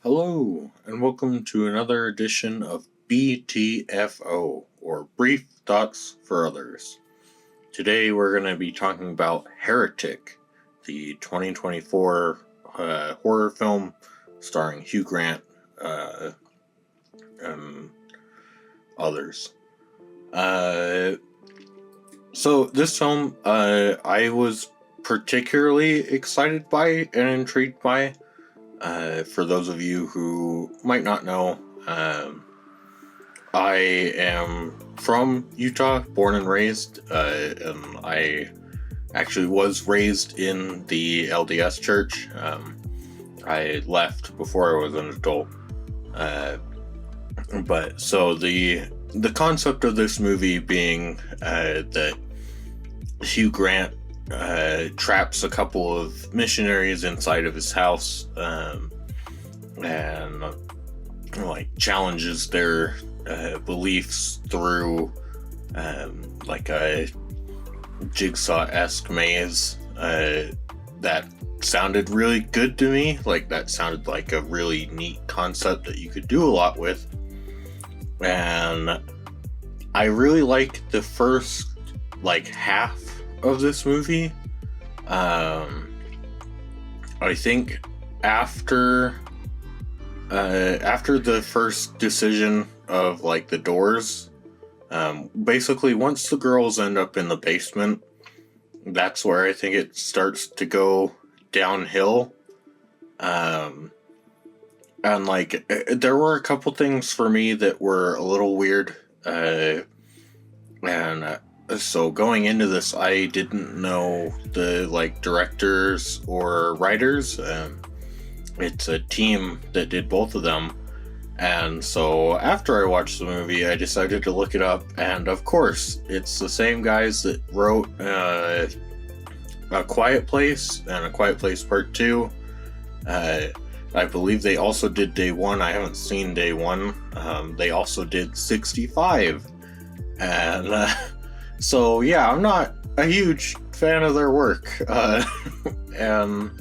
Hello, and welcome to another edition of B.T.F.O, or Brief Thoughts for Others. Today we're going to be talking about Heretic, the 2024 horror film starring Hugh Grant and others. So this film I was particularly excited by and intrigued by. For those of you who might not know, I am from Utah, born and raised, and I actually was raised in the LDS church. I left before I was an adult. But so the concept of this movie being that Hugh Grant traps a couple of missionaries inside of his house, and challenges their beliefs through like a jigsaw-esque maze. That sounded really good to me. Like, that sounded like a really neat concept that you could do a lot with. And I really like the first half of this movie. I think after the first decision of the doors, basically once the girls end up in the basement, that's where I think it starts to go downhill. And there were a couple things for me that were a little weird, so going into this, I didn't know the directors or writers. It's a team that did both of them, and so after I watched the movie, I decided to look it up, and of course, it's the same guys that wrote A Quiet Place and A Quiet Place Part 2. I believe they also did Day 1. I haven't seen Day 1. They also did 65. And so, yeah, I'm not a huge fan of their work. And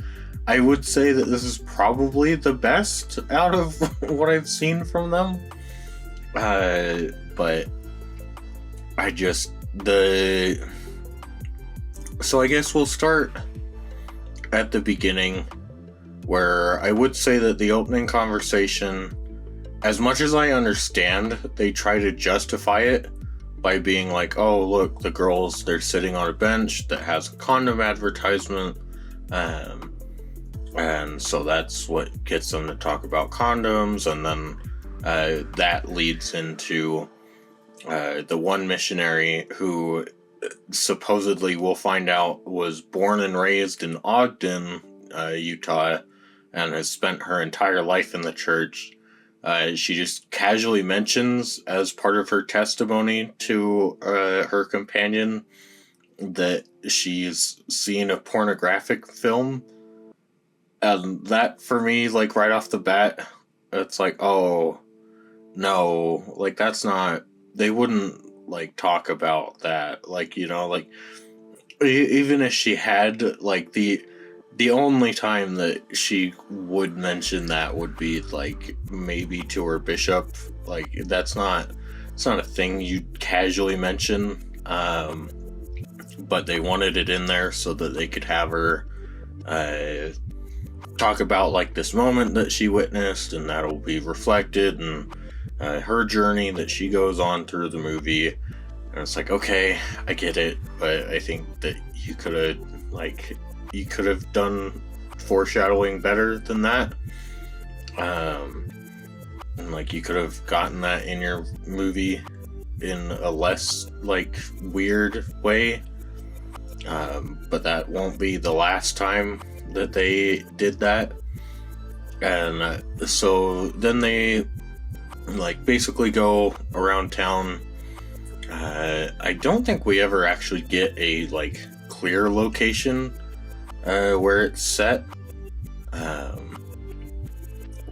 I would say that this is probably the best out of what I've seen from them. But I just... So I guess we'll start at the beginning, where I would say that the opening conversation, as much as I understand, they try to justify it by being like, oh, look, the girls, they're sitting on a bench that has a condom advertisement, and so that's what gets them to talk about condoms, and then that leads into the one missionary who supposedly, we'll find out, was born and raised in Ogden, Utah, and has spent her entire life in the church. She just casually mentions, as part of her testimony to her companion, that she's seen a pornographic film. And that, for me, right off the bat, it's like, oh, no, that's not... They wouldn't, talk about that. Even if she had, the only time that she would mention that would be, maybe to her bishop. It's not a thing you'd casually mention. But they wanted it in there so that they could have her talk about, this moment that she witnessed, and that'll be reflected in her journey that she goes on through the movie. And it's like, okay, I get it, but I think that you could have done foreshadowing better than that. And you could have gotten that in your movie in a less weird way. But that won't be the last time that they did that. And so then they basically go around town. I don't think we ever actually get a clear location where it's set.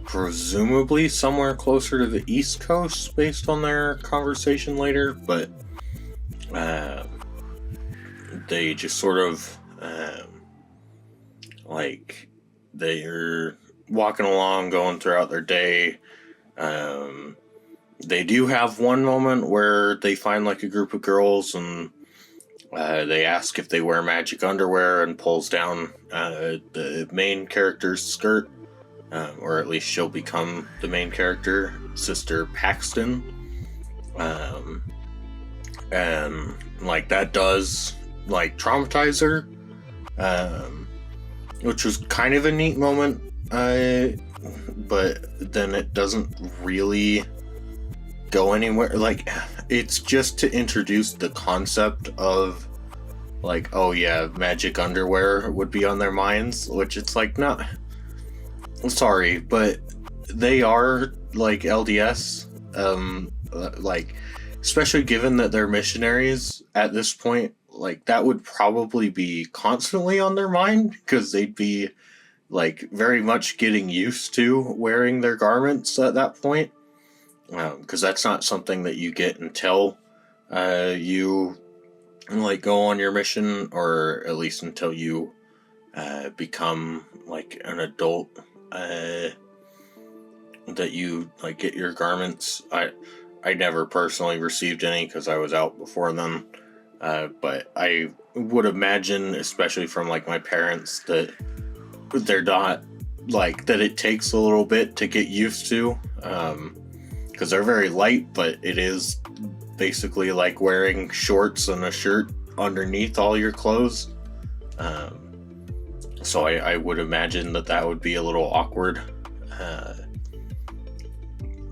Presumably somewhere closer to the East Coast based on their conversation later, but they just sort of they're walking along, going throughout their day. They do have one moment where they find like a group of girls, and they ask if they wear magic underwear, and pulls down the main character's skirt, or at least she'll become the main character, Sister Paxton. And like that does like traumatize her, which was kind of a neat moment, but then it doesn't really go anywhere. Like, it's just to introduce the concept of like, oh yeah, magic underwear would be on their minds, which it's like, not, sorry, but they are like LDS, like, especially given that they're missionaries at this point, like that would probably be constantly on their mind, because they'd be like very much getting used to wearing their garments at that point, because that's not something that you get until you like go on your mission, or at least until you become like an adult, that you like get your garments. I never personally received any because I was out before then, but I would imagine, especially from like my parents, that they're not like that. It takes a little bit to get used to, because they're very light, but it is basically like wearing shorts and a shirt underneath all your clothes. So I would imagine that would be a little awkward.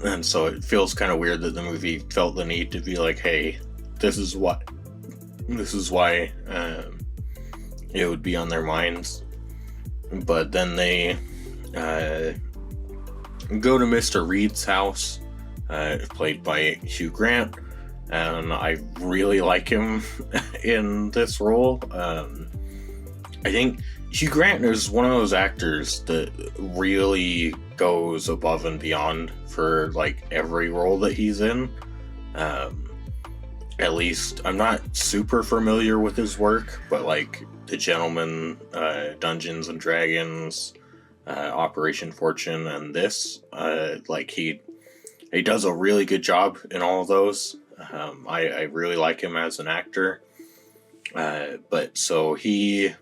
And so it feels kind of weird that the movie felt the need to be like, hey, this is why it would be on their minds. But then they go to Mr. Reed's house, played by Hugh Grant, and I really like him in this role. I think Hugh Grant is one of those actors that really goes above and beyond for like every role that he's in. At least I'm not super familiar with his work, but like The Gentleman, Dungeons and Dragons, Operation Fortune, and this, like he does a really good job in all of those. I really like him as an actor. But so he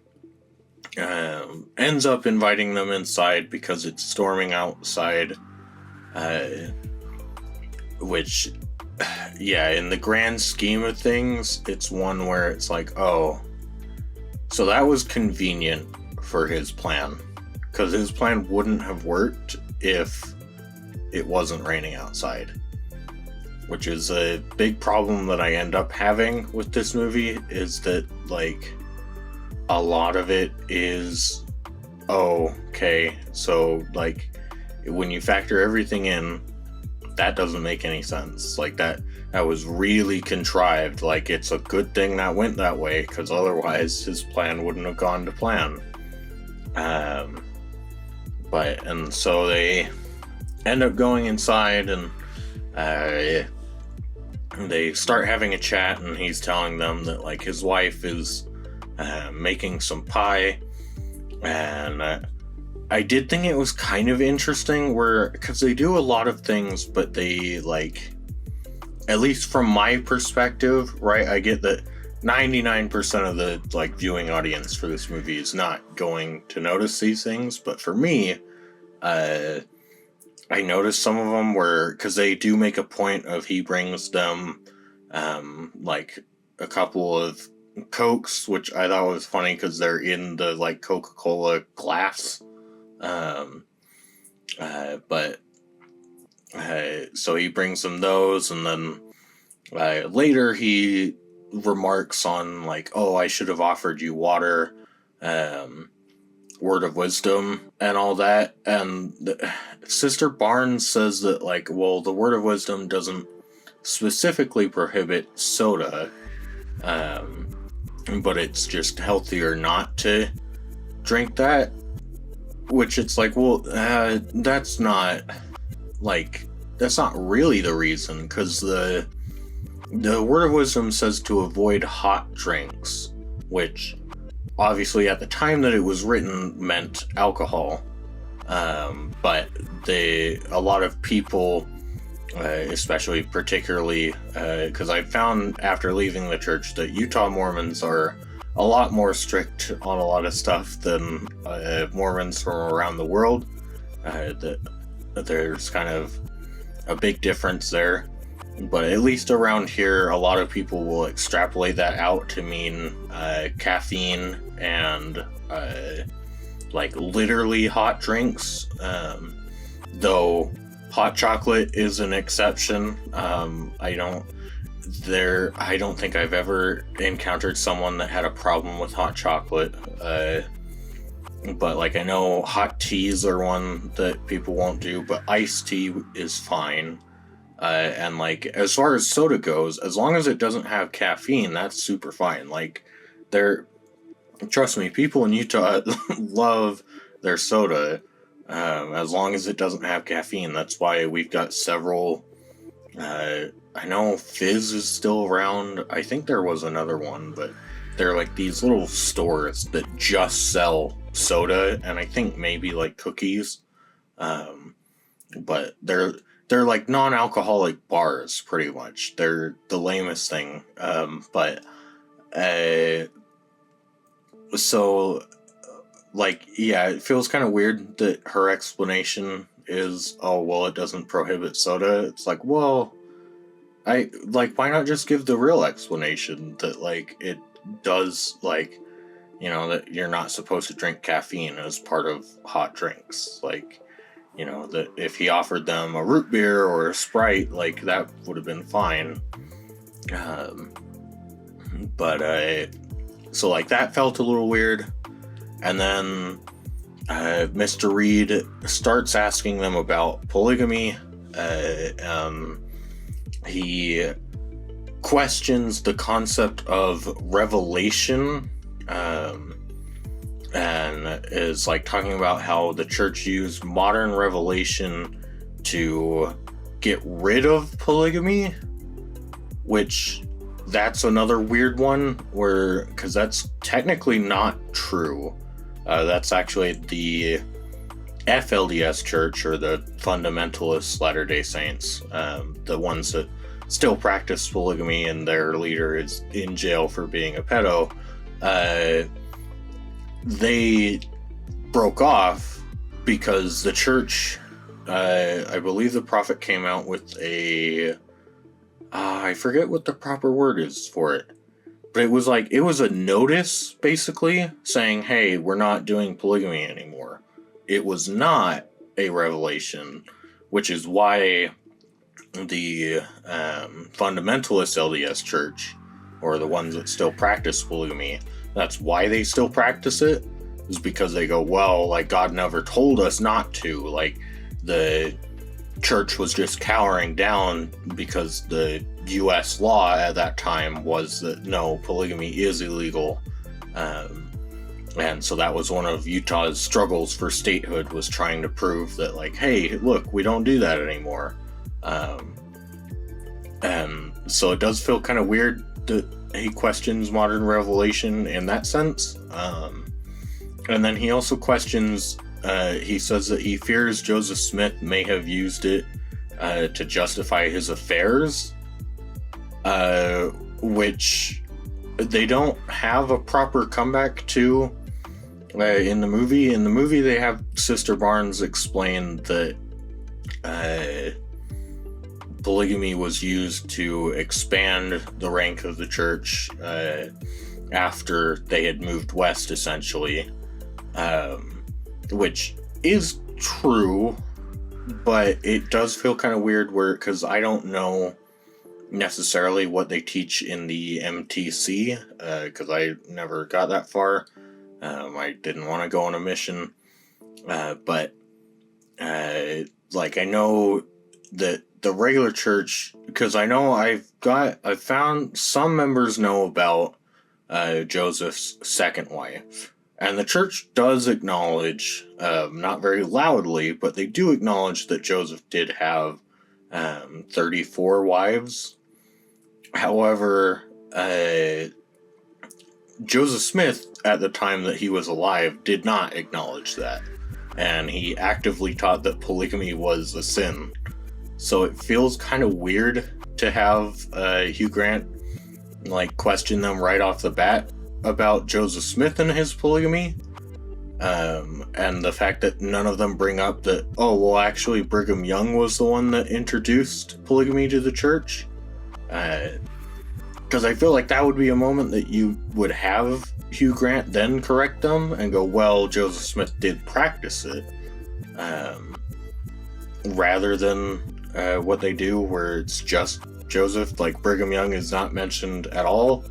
ends up inviting them inside because it's storming outside, which, yeah, in the grand scheme of things, it's one where it's like, oh, so that was convenient for his plan, because his plan wouldn't have worked if it wasn't raining outside, which is a big problem that I end up having with this movie, is that like a lot of it is, oh, okay, so like when you factor everything in, that doesn't make any sense. Like that was really contrived. Like it's a good thing that went that way, because otherwise his plan wouldn't have gone to plan. And so they end up going inside, and they start having a chat, and he's telling them that like his wife is making some pie, and I did think it was kind of interesting because they do a lot of things, but they like, at least from my perspective, right, I get that 99% of the like viewing audience for this movie is not going to notice these things, but for me, I noticed some of them were, because they do make a point of, he brings them like a couple of Cokes, which I thought was funny because they're in the like Coca-Cola glass. So he brings them those, and then later he remarks on like, oh, I should have offered you water, word of wisdom and all that, and Sister Barnes says that like, well, the word of wisdom doesn't specifically prohibit soda, but it's just healthier not to drink that, which it's like, well, that's not really the reason, because the word of wisdom says to avoid hot drinks, which obviously at the time that it was written meant alcohol, But a lot of people, especially particularly, because I found after leaving the church that Utah Mormons are a lot more strict on a lot of stuff than Mormons from around the world. That there's kind of a big difference there. But at least around here, a lot of people will extrapolate that out to mean caffeine and like literally hot drinks. Though hot chocolate is an exception. I don't think I've ever encountered someone that had a problem with hot chocolate. But like I know hot teas are one that people won't do, but iced tea is fine. And like as far as soda goes, as long as it doesn't have caffeine, that's super fine. Like trust me, people in Utah love their soda, as long as it doesn't have caffeine. That's why we've got several. I know Fizz is still around. I think there was another one, but they're like these little stores that just sell soda, and I think maybe like cookies. But they're like non-alcoholic bars, pretty much. They're the lamest thing. So, like, yeah, it feels kind of weird that her explanation is, oh, well, it doesn't prohibit soda. It's like, well, why not just give the real explanation that, like, it does, like, that you're not supposed to drink caffeine as part of hot drinks. Like, that if he offered them a root beer or a Sprite, like, that would have been fine. So, like, that felt a little weird. And then Mr. Reed starts asking them about polygamy. He questions the concept of revelation, and is like talking about how the church used modern revelation to get rid of polygamy, which that's another weird one, because that's technically not true. That's actually the FLDS church, or the Fundamentalist Latter-day Saints, the ones that still practice polygamy, and their leader is in jail for being a pedo. They broke off because the church, I believe the prophet came out with I forget what the proper word is for it, but it was a notice basically saying, hey, we're not doing polygamy anymore. It was not a revelation, which is why the fundamentalist LDS church, or the ones that still practice polygamy, that's why they still practice it, is because they go, well, like, God never told us not to. Like, the church was just cowering down because the U.S. law at that time was that no, polygamy is illegal. And so that was one of Utah's struggles for statehood, was trying to prove that, like, hey, look, we don't do that anymore. And so it does feel kind of weird that he questions modern revelation in that sense. And then he also questions, he says that he fears Joseph Smith may have used it to justify his affairs, which they don't have a proper comeback to in the movie. In the movie, they have Sister Barnes explain that polygamy was used to expand the rank of the church after they had moved west, essentially, which is true, but it does feel kind of weird because I don't know necessarily what they teach in the MTC, because I never got that far. I didn't want to go on a mission, but like, I know that the regular church, because I know I've found some members know about Joseph's second wife, and the church does acknowledge, not very loudly, but they do acknowledge that Joseph did have 34 wives. However, Joseph Smith, at the time that he was alive, did not acknowledge that. and he actively taught that polygamy was a sin. So it feels kind of weird to have Hugh Grant like question them right off the bat about Joseph Smith and his polygamy, and the fact that none of them bring up that, oh, well, actually Brigham Young was the one that introduced polygamy to the church. Because I feel like that would be a moment that you would have Hugh Grant then correct them and go, well, Joseph Smith did practice it, rather than what they do where it's just Joseph. Like, Brigham Young is not mentioned at all,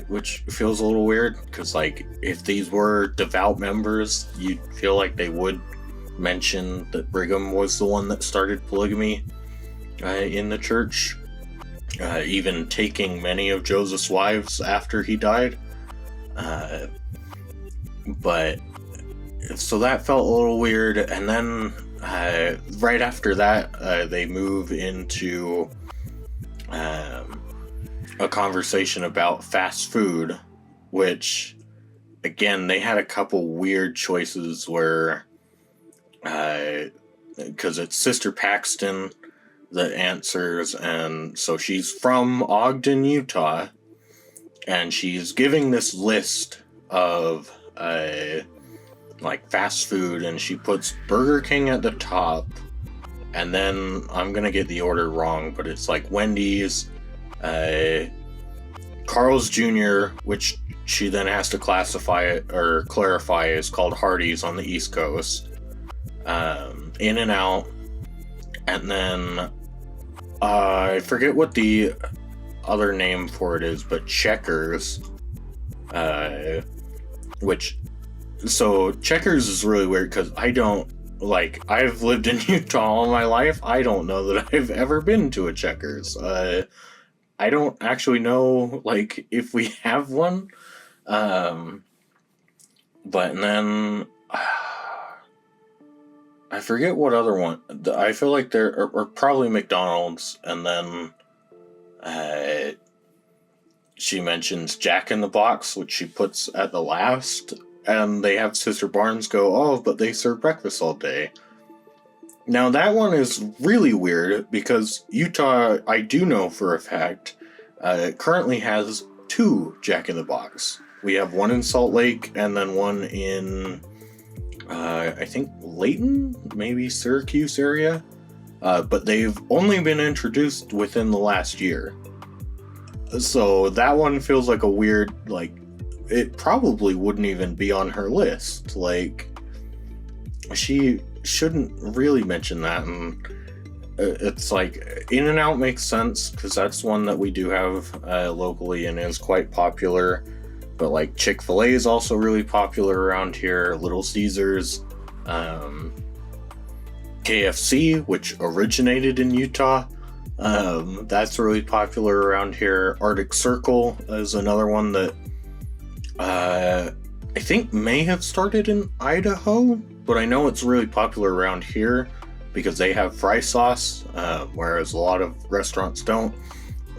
which feels a little weird, because like if these were devout members, you'd feel like they would mention that Brigham was the one that started polygamy in the church, even taking many of Joseph's wives after he died. But so that felt a little weird. And then right after that, they move into a conversation about fast food, which, again, they had a couple weird choices where, because it's Sister Paxton that answers, and so she's from Ogden, Utah, and she's giving this list of like fast food, and she puts Burger King at the top, and then I'm gonna get the order wrong, but it's like Wendy's, Carl's Jr., which she then has to classify it or clarify is called Hardee's on the East Coast, In-N-Out, and then I forget what the other name for it is, but Checkers, which, so Checkers is really weird because I don't, like, I've lived in Utah all my life. I don't know that I've ever been to a Checkers. I don't actually know, like, if we have one. But then I forget what other one. I feel like there are probably McDonald's, and then she mentions Jack in the Box, which she puts at the last, and they have Sister Barnes go, oh, but they serve breakfast all day. Now that one is really weird because Utah, I do know for a fact, currently has 2 Jack in the Box. We have one in Salt Lake and then one in, I think, Layton, maybe Syracuse area. But they've only been introduced within the last year. So that one feels like a weird, like, it probably wouldn't even be on her list. Like, she shouldn't really mention that. And it's like, In-N-Out makes sense because that's one that we do have locally and is quite popular. But like Chick-fil-A is also really popular around here. Little Caesars, KFC, which originated in Utah, that's really popular around here. Arctic Circle is another one that I think may have started in Idaho, but I know it's really popular around here because they have fry sauce, whereas a lot of restaurants don't.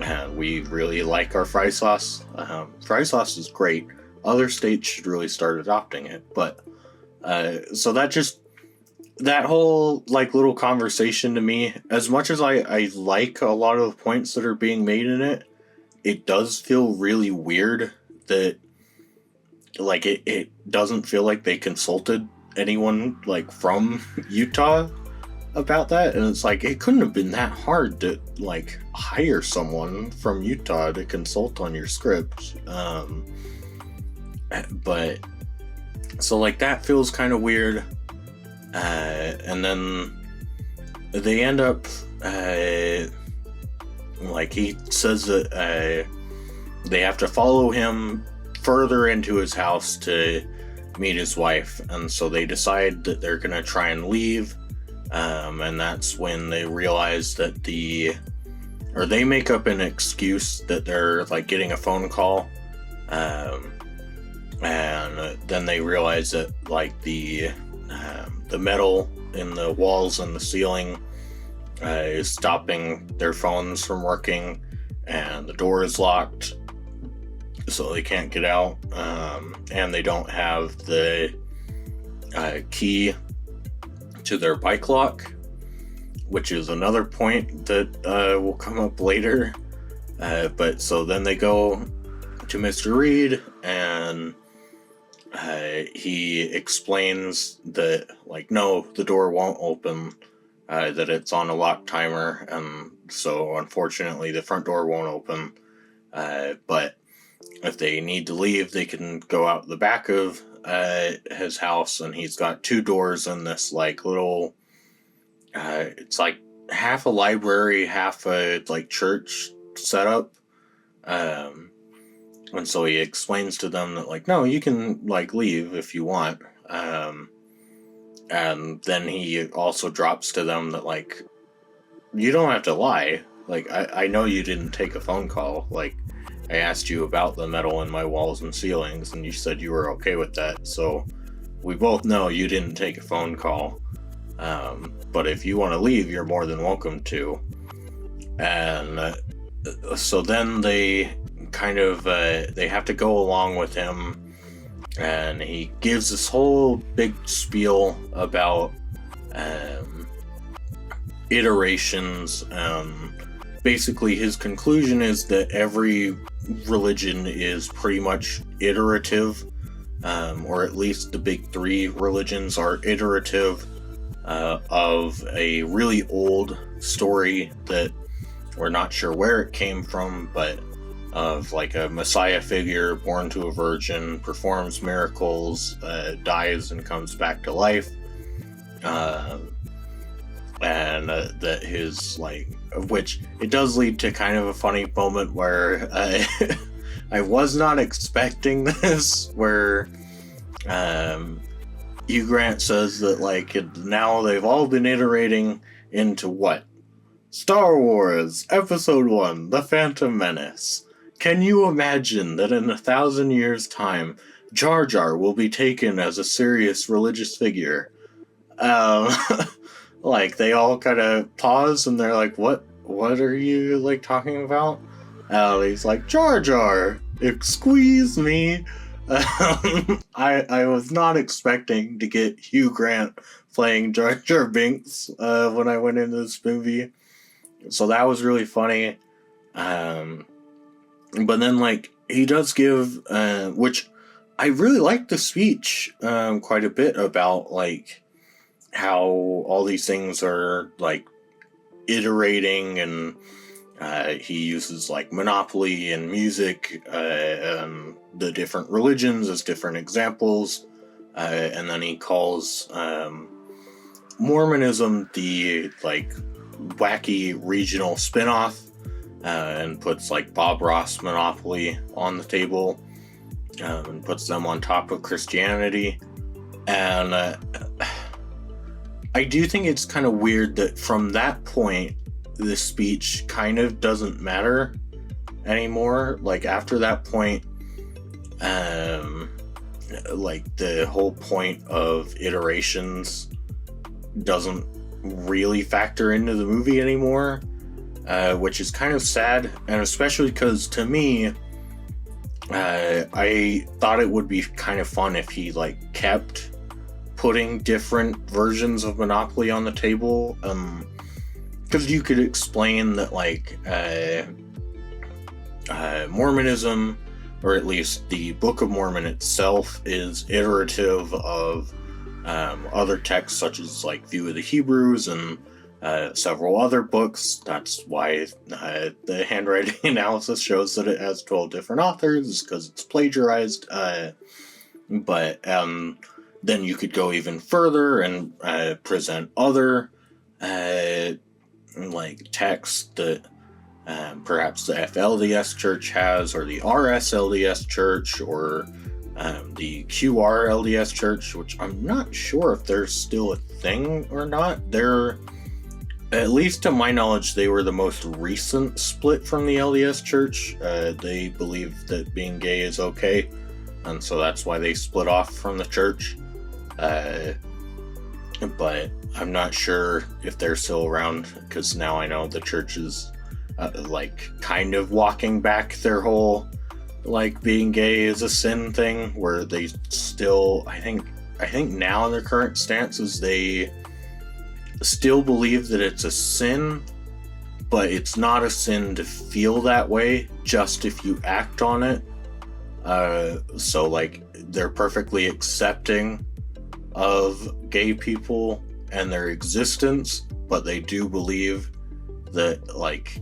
And we really like our fry sauce. Fry sauce is great. Other states should really start adopting it. But so that whole like little conversation to me, as much as I like a lot of the points that are being made in it, it does feel really weird that like it doesn't feel like they consulted anyone like from Utah about that. And it's like, it couldn't have been that hard to like hire someone from Utah to consult on your script. But so like that feels kind of weird. And then they end up like he says that they have to follow him further into his house to meet his wife, and so they decide that they're gonna try and leave. And that's when they realize that they make up an excuse that they're like getting a phone call, and then they realize that like the metal in the walls and the ceiling is stopping their phones from working, and the door is locked, so they can't get out, and they don't have the key to their bike lock, which is another point that will come up later. But so then they go to Mr. Reed, and he explains that, like, no, the door won't open, that it's on a lock timer, and so unfortunately the front door won't open. But if they need to leave, they can go out the back of his house, and he's got two doors in this, like, little, it's like half a library, half a, like, church setup. And so he explains to them that, like, no, you can, like, leave if you want. And then he also drops to them that, like, you don't have to lie. Like, I know you didn't take a phone call. Like, I asked you about the metal in my walls and ceilings, and you said you were okay with that. So we both know you didn't take a phone call. But if you want to leave, you're more than welcome to. And so then they kind of, they have to go along with him, and he gives this whole big spiel about iterations. Basically, his conclusion is that every religion is pretty much iterative, or at least the big three religions are iterative of a really old story that we're not sure where it came from, but of, like, a messiah figure born to a virgin, performs miracles, dies and comes back to life, and that his, like, which it does lead to kind of a funny moment where I was not expecting this, where Hugh Grant says that, like, now they've all been iterating into what? Star Wars Episode 1, The Phantom Menace. Can you imagine that in 1,000 years' time, Jar Jar will be taken as a serious religious figure? Like, they all kind of pause, and they're like, what are you, like, talking about? He's like, Jar Jar, excuse me. I was not expecting to get Hugh Grant playing Jar Jar Binks when I went into this movie. So that was really funny. But then, like, he does give, which I really like the speech quite a bit about, like, how all these things are, like, iterating, and he uses, like, Monopoly and music and the different religions as different examples, and then he calls Mormonism the, like, wacky regional spin-off, and puts, like, Bob Ross Monopoly on the table, and puts them on top of Christianity. And I do think it's kind of weird that from that point, the speech kind of doesn't matter anymore. Like, after that point, like, the whole point of iterations doesn't really factor into the movie anymore, which is kind of sad, and especially because, to me, I thought it would be kind of fun if he, like, kept putting different versions of Monopoly on the table, because you could explain that, like, Mormonism, or at least the Book of Mormon itself, is iterative of other texts such as, like, View of the Hebrews and several other books. That's why the handwriting analysis shows that it has 12 different authors, because it's plagiarized. But then you could go even further and present other like, texts that perhaps the FLDS Church has, or the RSLDS Church, or the QRLDS Church, which I'm not sure if they're still a thing or not. They're, at least to my knowledge, they were the most recent split from the LDS Church. They believe that being gay is okay, and so that's why they split off from the church. But I'm not sure if they're still around, because now I know the church is like, kind of walking back their whole, like, being gay is a sin thing, where they still, I think I think now in their current stance is they still believe that it's a sin, but it's not a sin to feel that way, just if you act on it. So like they're perfectly accepting of gay people and their existence, but they do believe that like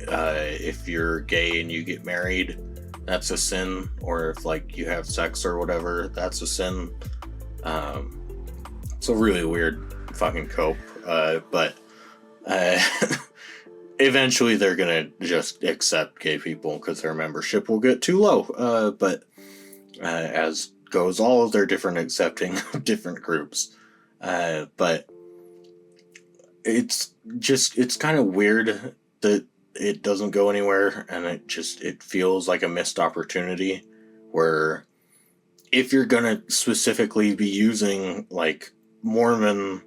if you're gay and you get married, that's a sin, or if like you have sex or whatever, that's a sin. It's a really weird fucking cope, but eventually they're gonna just accept gay people because their membership will get too low, but as goes all of their different accepting different groups, but it's kind of weird that it doesn't go anywhere, and it feels like a missed opportunity where if you're gonna specifically be using like Mormon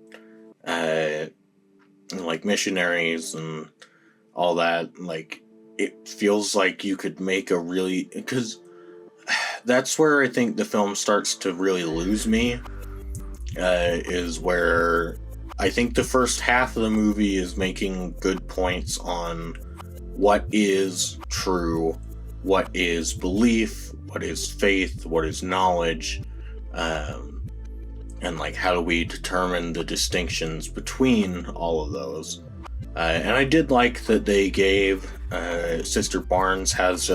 like missionaries and all that, like it feels like you could make a really, because that's where I think the film starts to really lose me, is where I think the first half of the movie is making good points on what is true, what is belief, what is faith, what is knowledge, and like how do we determine the distinctions between all of those. And I did like that they gave Sister Barnes has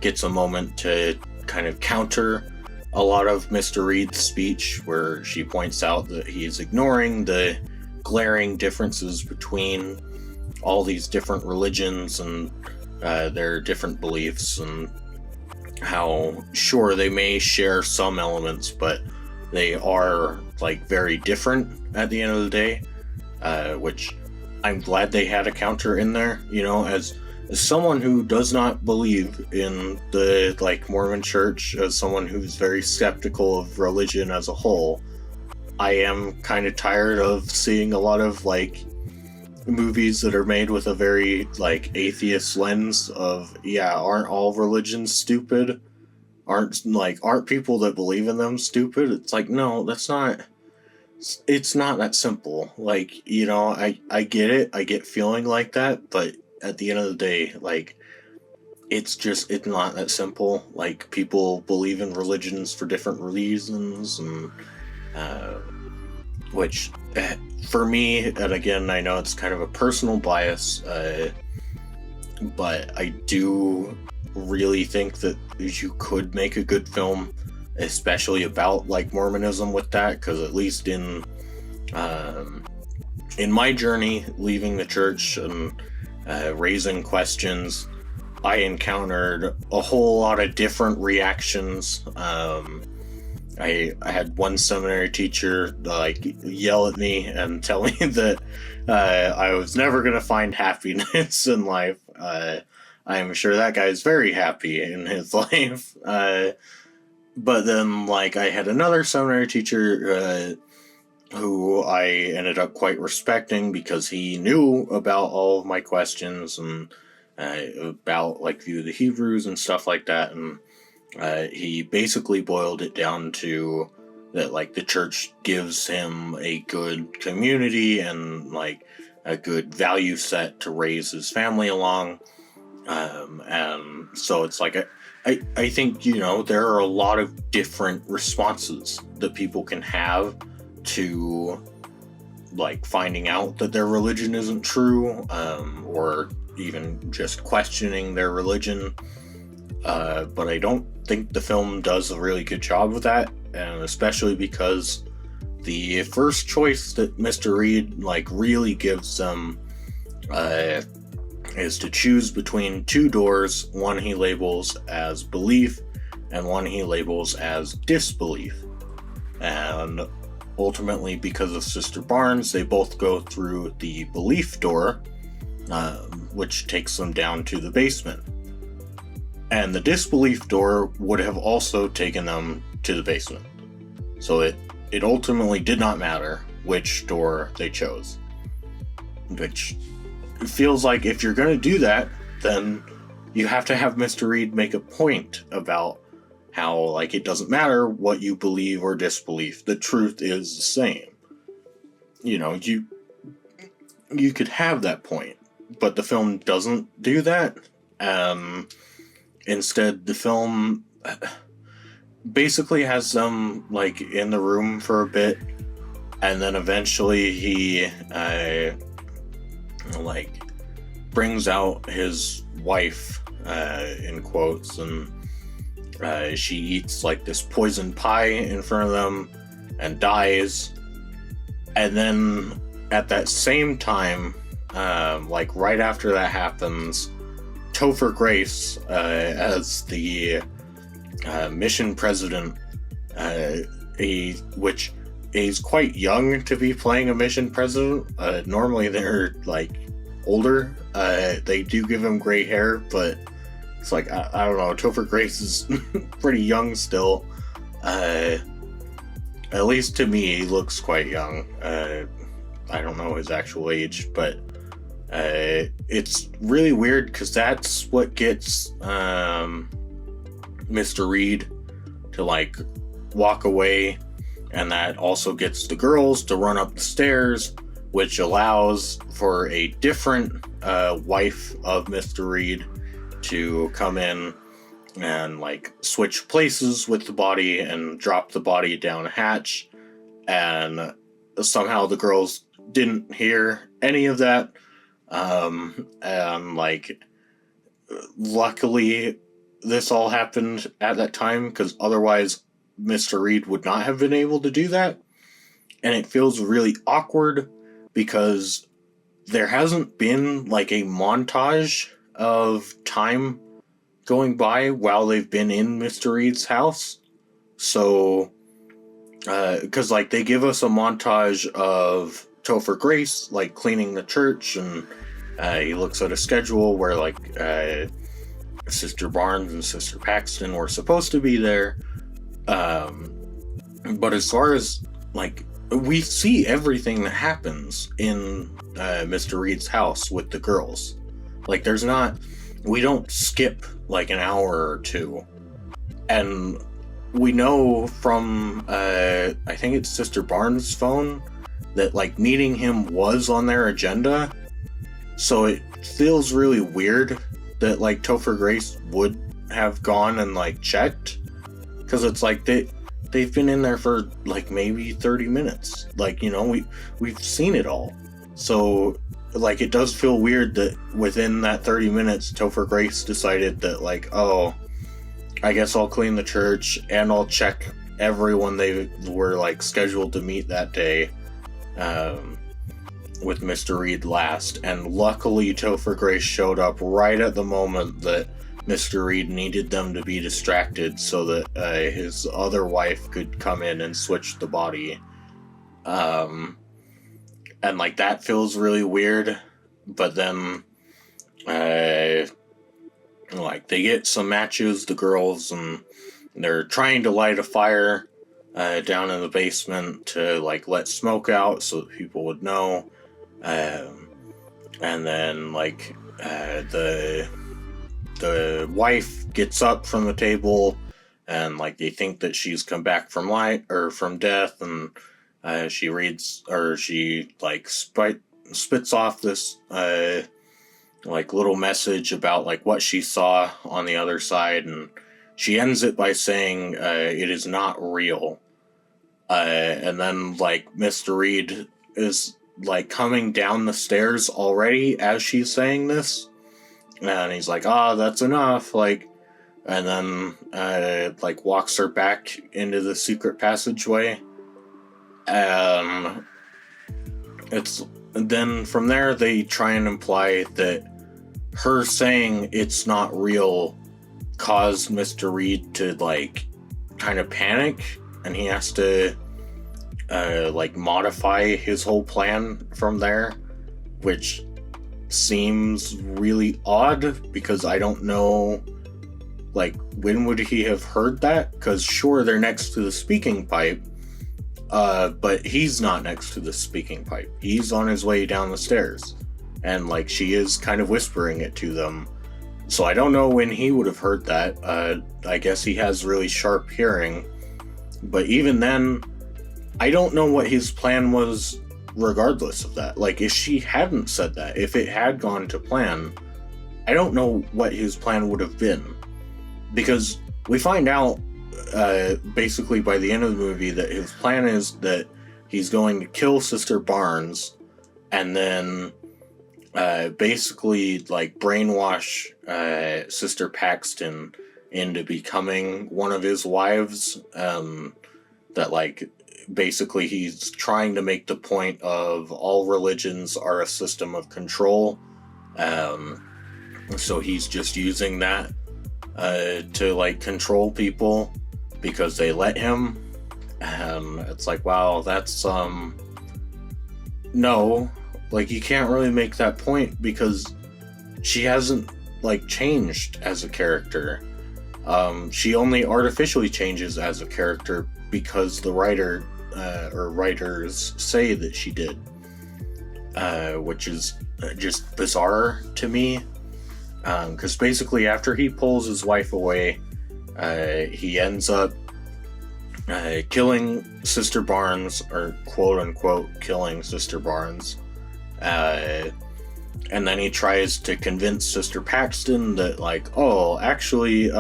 gets a moment to kind of counter a lot of Mr. Reed's speech, where she points out that he's ignoring the glaring differences between all these different religions and their different beliefs, and how sure they may share some elements, but they are like very different at the end of the day, which I'm glad they had a counter in there. You know, as someone who does not believe in the like Mormon church, as someone who's very skeptical of religion as a whole, I am kind of tired of seeing a lot of like movies that are made with a very like atheist lens of, yeah, aren't all religions stupid? Aren't people that believe in them stupid? It's like, no, that's not, it's not that simple. Like, you know, I get it, I get feeling like that, but at the end of the day, like, it's not that simple. Like, people believe in religions for different reasons, and which for me, and again, I know it's kind of a personal bias, but I do really think that you could make a good film, especially about like Mormonism with that, because at least in my journey leaving the church and raising questions, I encountered a whole lot of different reactions. I had one seminary teacher like yell at me and tell me that I was never going to find happiness in life. I'm sure that guy's very happy in his life. But then, like, I had another seminary teacher who I ended up quite respecting because he knew about all of my questions and about, like, View of the Hebrews and stuff like that. And he basically boiled it down to that, like, the church gives him a good community and, like, a good value set to raise his family along. And so it's like, I think, you know, there are a lot of different responses that people can have to, like, finding out that their religion isn't true, or even just questioning their religion. But I don't think the film does a really good job of that, and especially because the first choice that Mr. Reed, like, really gives them, is to choose between two doors, one he labels as belief and one he labels as disbelief. And ultimately, because of Sister Barnes, they both go through the belief door, which takes them down to the basement. And the disbelief door would have also taken them to the basement. So it ultimately did not matter which door they chose. Which feels like if you're going to do that, then you have to have Mr. Reed make a point about how, like, it doesn't matter what you believe or disbelieve, the truth is the same. You know, you could have that point, but the film doesn't do that. Instead, the film basically has them, like, in the room for a bit, and then eventually he, like, brings out his wife, in quotes, and she eats, like, this poison pie in front of them and dies. And then at that same time, like, right after that happens, Topher Grace, as the mission president, which he's quite young to be playing a mission president. Normally they're, like, older. They do give him gray hair, but it's like, I don't know, Topher Grace is pretty young still. At least to me, he looks quite young. I don't know his actual age, but it's really weird because that's what gets Mr. Reed to, like, walk away, and that also gets the girls to run up the stairs, which allows for a different wife of Mr. Reed to come in and, like, switch places with the body and drop the body down a hatch, and somehow the girls didn't hear any of that. And, like, luckily this all happened at that time, because otherwise Mr. Reed would not have been able to do that. And it feels really awkward because there hasn't been, like, a montage of time going by while they've been in Mr. Reed's house. So, because, like, they give us a montage of Topher Grace, like, cleaning the church, and he looks at a schedule where, like, Sister Barnes and Sister Paxton were supposed to be there. But as far as, like, we see everything that happens in Mr. Reed's house with the girls. Like, we don't skip, like, an hour or two. And we know from, I think it's Sister Barnes' phone, that, like, meeting him was on their agenda. So it feels really weird that, like, Topher Grace would have gone and, like, checked. Because it's like they've been in there for, like, maybe 30 minutes. Like, you know, we've seen it all. So, like, it does feel weird that within that 30 minutes, Topher Grace decided that, like, oh, I guess I'll clean the church and I'll check everyone they were, like, scheduled to meet that day with Mr. Reed last. And luckily Topher Grace showed up right at the moment that Mr. Reed needed them to be distracted so that his other wife could come in and switch the body. And, like, that feels really weird. But then, like, they get some matches, the girls, and they're trying to light a fire down in the basement to, like, let smoke out so that people would know. And then, like, the wife gets up from the table, and, like, they think that she's come back from from death, and she reads, or she, like, spits off this like, little message about, like, what she saw on the other side, and she ends it by saying it is not real. And then, like, Mr. Reed is, like, coming down the stairs already as she's saying this. And he's like, that's enough, like, and then, like, walks her back into the secret passageway. Then from there, they try and imply that her saying it's not real caused Mr. Reed to, like, kind of panic, and he has to, like, modify his whole plan from there, which seems really odd, because I don't know, like, when would he have heard that? Because sure, they're next to the speaking pipe, but he's not next to the speaking pipe. He's on his way down the stairs, and, like, she is kind of whispering it to them, So I don't know when he would have heard that. I guess he has really sharp hearing. But even then, I don't know what his plan was regardless of that. Like, if she hadn't said that, if it had gone to plan, I don't know what his plan would have been. Because we find out, basically by the end of the movie, that his plan is that he's going to kill Sister Barnes and then basically like brainwash Sister Paxton into becoming one of his wives. That like basically he's trying to make the point of all religions are a system of control. So he's just using that to like control people because they let him. It's like, wow, that's no, like you can't really make that point because she hasn't like changed as a character. She only artificially changes as a character because the writer or writers say that she did, which is just bizarre to me. Because basically after he pulls his wife away, he ends up killing Sister Barnes, or quote unquote killing Sister Barnes. And then he tries to convince Sister Paxton that like, oh, actually,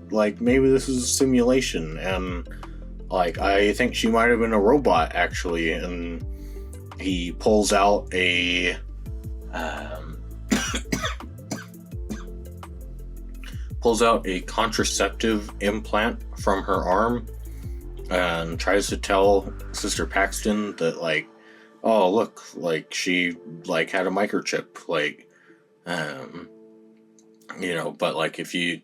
like maybe this is a simulation, and like I think she might have been a robot actually. And he pulls out a contraceptive implant from her arm and tries to tell Sister Paxton that like, oh look, like she like had a microchip, like you know, but like if you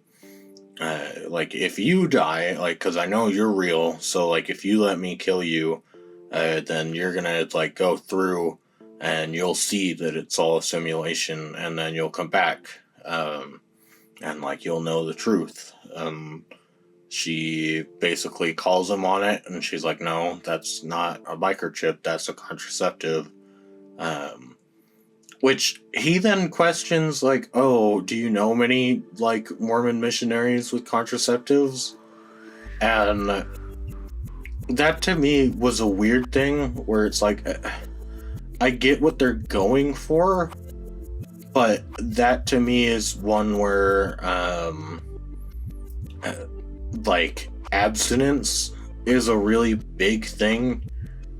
die, like, because I know you're real, so like if you let me kill you, then you're gonna like go through and you'll see that it's all a simulation, and then you'll come back and like you'll know the truth. She basically calls him on it, and she's like, no, that's not a microchip, that's a contraceptive. Which he then questions, like, oh, do you know many like Mormon missionaries with contraceptives? And that to me was a weird thing where it's like, I get what they're going for, but that to me is one where like abstinence is a really big thing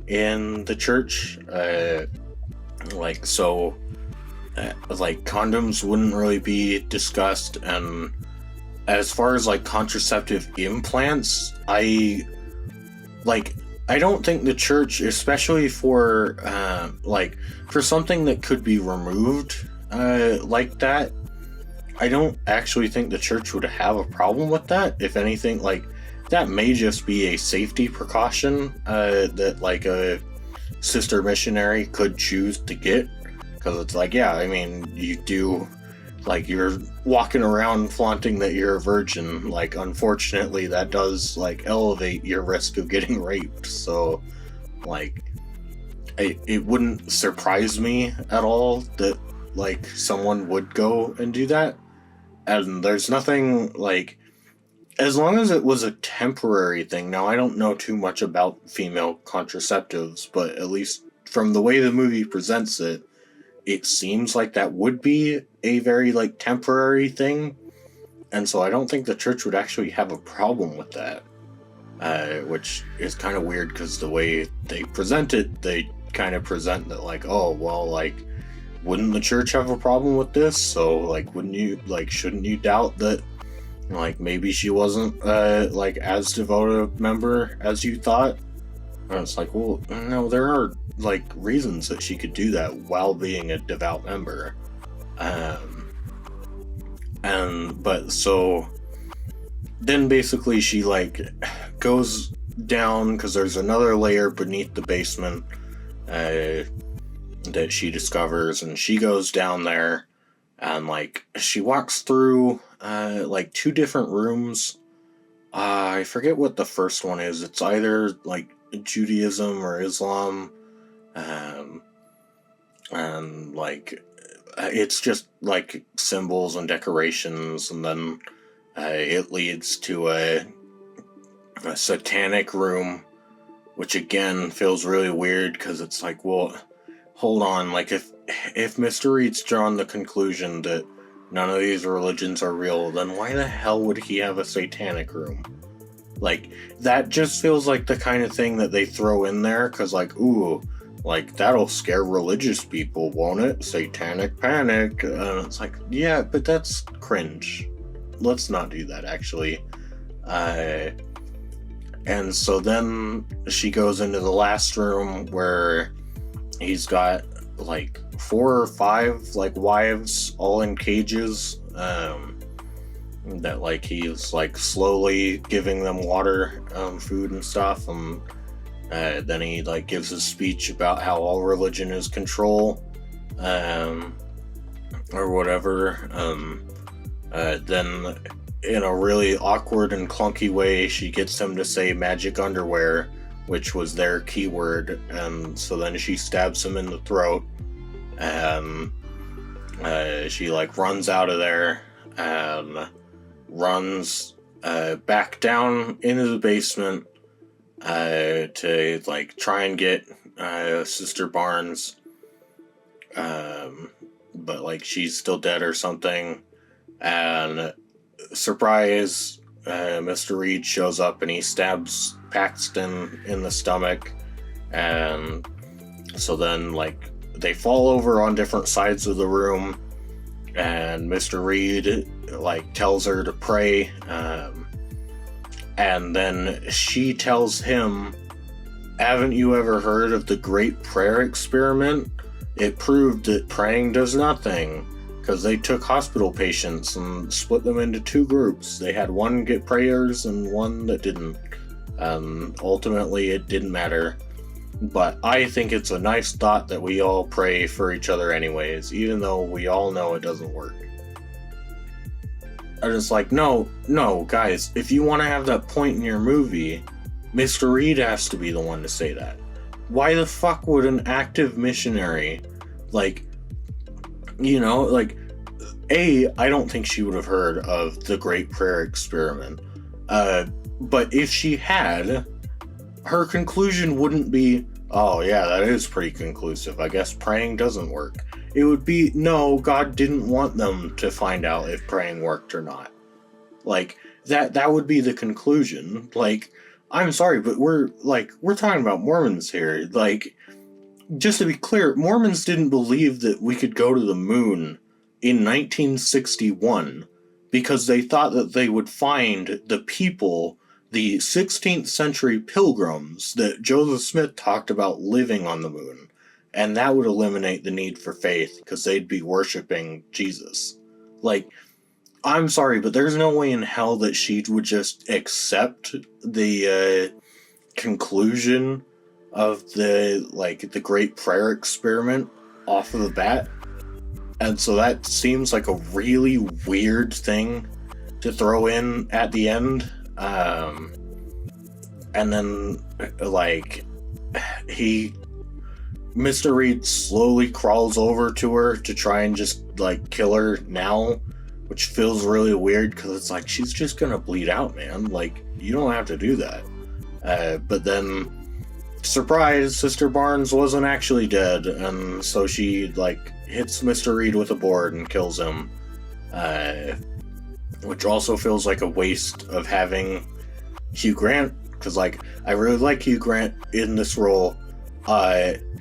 in the church. Like, so like condoms wouldn't really be discussed, and as far as like contraceptive implants, I don't think the church, especially for like for something that could be removed like that, I don't actually think the church would have a problem with that. If anything, like that may just be a safety precaution that like a sister missionary could choose to get, because it's like, yeah, I mean, you do, like, you're walking around flaunting that you're a virgin, like, unfortunately that does like elevate your risk of getting raped. So like it wouldn't surprise me at all that like someone would go and do that. And there's nothing like, as long as it was a temporary thing. Now, I don't know too much about female contraceptives, but at least from the way the movie presents it, it seems like that would be a very like temporary thing. And so I don't think the church would actually have a problem with that, which is kind of weird because the way they present it, they kind of present that like, oh, well, like, wouldn't the church have a problem with this? So like, wouldn't you, like, shouldn't you doubt that like maybe she wasn't like as devoted a member as you thought? And it's like, well, no, there are like reasons that she could do that while being a devout member. But so then basically she like goes down, because there's another layer beneath the basement that she discovers, and she goes down there, and like she walks through like two different rooms. I forget what the first one is. It's either like Judaism or Islam, and like it's just like symbols and decorations, and then it leads to a satanic room, which again feels really weird because it's like, well, hold on, like if Mr. Reed's drawn the conclusion that none of these religions are real, then why the hell would he have a satanic room? Like, that just feels like the kind of thing that they throw in there because, like, ooh, like, that'll scare religious people, won't it? Satanic panic. It's like, yeah, but that's cringe. Let's not do that, actually. And so then she goes into the last room where he's got like 4 or 5 like wives all in cages, that like he's like slowly giving them water, food and stuff, and then he like gives a speech about how all religion is control, or whatever. Then in a really awkward and clunky way, she gets him to say magic underwear, which was their keyword, and so then she stabs him in the throat, and she like runs out of there and runs back down into the basement to like try and get Sister Barnes, but like she's still dead or something, and surprise, Mr. Reed shows up and he stabs Paxton in the stomach, and so then like they fall over on different sides of the room, and Mr. Reed like tells her to pray, and then she tells him, haven't you ever heard of the Great Prayer Experiment? It proved that praying does nothing, because they took hospital patients and split them into 2 groups. They had one get prayers and one that didn't. Ultimately, it didn't matter. But I think it's a nice thought that we all pray for each other anyways, even though we all know it doesn't work. I'm just like, no, guys, if you want to have that point in your movie, Mr. Reed has to be the one to say that. Why the fuck would an active missionary, like, you know, like, I don't think she would have heard of the Great Prayer Experiment. But if she had, her conclusion wouldn't be, oh yeah, that is pretty conclusive. I guess praying doesn't work. It would be, no, God didn't want them to find out if praying worked or not. Like, that would be the conclusion. Like, I'm sorry, but we're talking about Mormons here. Like, just to be clear, Mormons didn't believe that we could go to the moon in 1961 because they thought that they would find the people, the 16th century pilgrims that Joseph Smith talked about living on the moon, and that would eliminate the need for faith because they'd be worshiping Jesus. Like, I'm sorry, but there's no way in hell that she would just accept the conclusion of the Great Prayer Experiment off of the bat. And so that seems like a really weird thing to throw in at the end. And then, like, Mr. Reed slowly crawls over to her to try and just, like, kill her now, which feels really weird because it's like, she's just gonna bleed out, man. Like, you don't have to do that. But then, surprise, Sister Barnes wasn't actually dead, and so she, like, hits Mr. Reed with a board and kills him, which also feels like a waste of having Hugh Grant, because, like, I really like Hugh Grant in this role.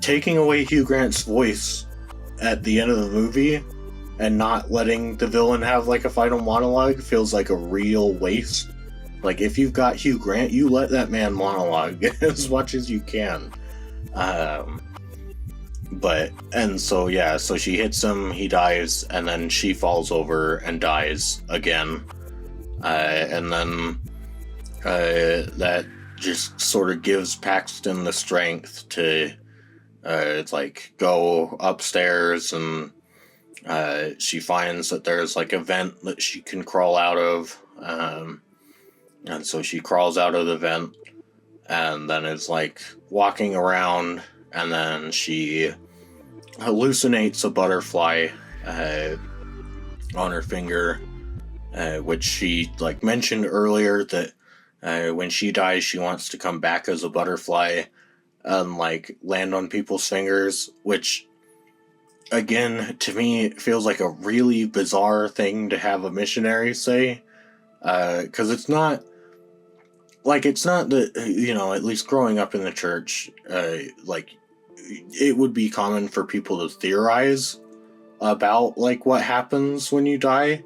Taking away Hugh Grant's voice at the end of the movie and not letting the villain have, like, a final monologue feels like a real waste. Like, if you've got Hugh Grant, you let that man monologue as much as you can. So she hits him, he dies, and then she falls over and dies again. And then that just sort of gives Paxton the strength to, go upstairs, and she finds that there's, like, a vent that she can crawl out of. And so she crawls out of the vent, and then is, like, walking around, and then she hallucinates a butterfly, uh, on her finger, which she like mentioned earlier that when she dies, she wants to come back as a butterfly and like land on people's fingers, which again to me feels like a really bizarre thing to have a missionary say, because it's not that, you know, at least growing up in the church, like it would be common for people to theorize about like what happens when you die,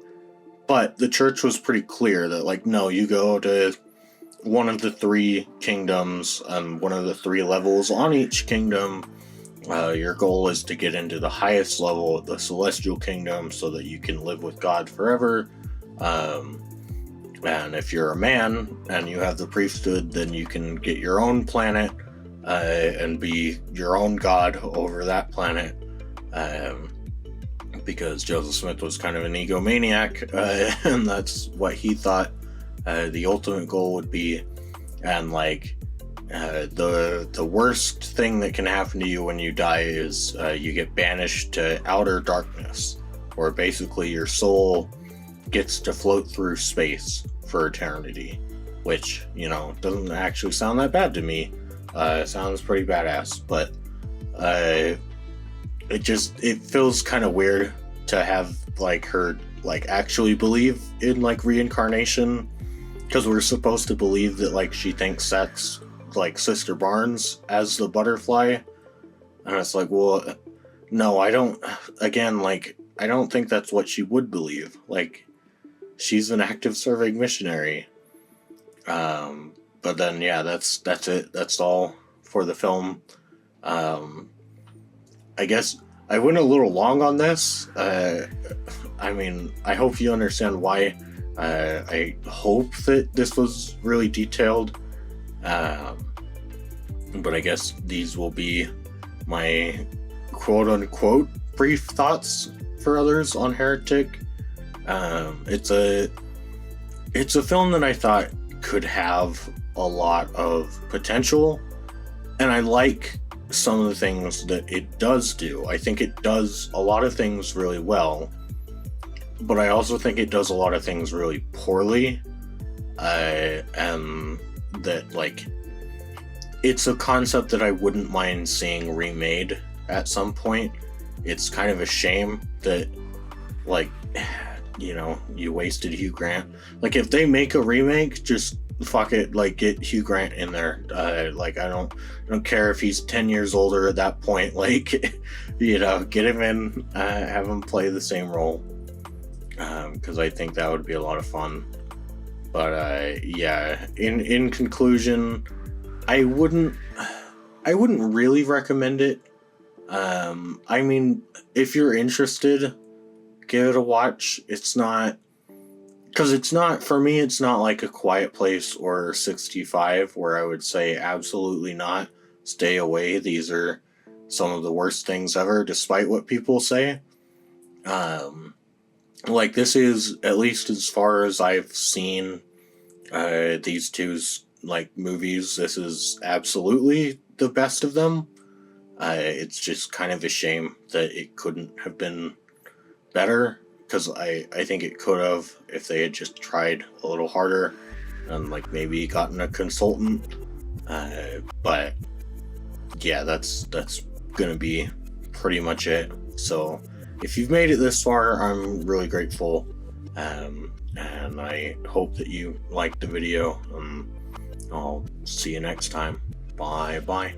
but the church was pretty clear that like, no, you go to one of the three kingdoms and one of the three levels on each kingdom. Your goal is to get into the highest level of the celestial kingdom so that you can live with God forever. And if you're a man and you have the priesthood, then you can get your own planet and be your own god over that planet. Because Joseph Smith was kind of an egomaniac, and that's what he thought the ultimate goal would be. And like the worst thing that can happen to you when you die is you get banished to outer darkness, where basically your soul gets to float through space for eternity, which, you know, doesn't actually sound that bad to me. It sounds pretty badass, but it feels kind of weird to have like her like actually believe in like reincarnation, because we're supposed to believe that like she thinks that's like Sister Barnes as the butterfly, and it's like, well, no, I don't. Again, like, I don't think that's what she would believe. Like, she's an active serving missionary. But then yeah, that's it. That's all for the film. I guess I went a little long on this. I mean, I hope you understand why. I hope that this was really detailed. But I guess these will be my quote-unquote brief thoughts for others on Heretic. It's a film that I thought could have a lot of potential, and I like some of the things that it does do. I think it does a lot of things really well, but I also think it does a lot of things really poorly, and that like it's a concept that I wouldn't mind seeing remade at some point. It's kind of a shame that, like, you know, you wasted Hugh Grant. Like, if they make a remake, just fuck it, like, get Hugh Grant in there. Like, I don't care if he's 10 years older at that point. Like, you know, get him in, have him play the same role, because I think that would be a lot of fun. But yeah, in conclusion, I wouldn't really recommend it. I mean, if you're interested, give it a watch. It's not, for me, it's not like A Quiet Place or 65, where I would say absolutely not, stay away. These are some of the worst things ever, despite what people say. Like, this is, at least as far as I've seen these two's like movies, this is absolutely the best of them. It's just kind of a shame that it couldn't have been better, because I think it could have, if they had just tried a little harder and like maybe gotten a consultant. But yeah, that's gonna be pretty much it. So if you've made it this far, I'm really grateful, and I hope that you liked the video. I'll see you next time. Bye bye.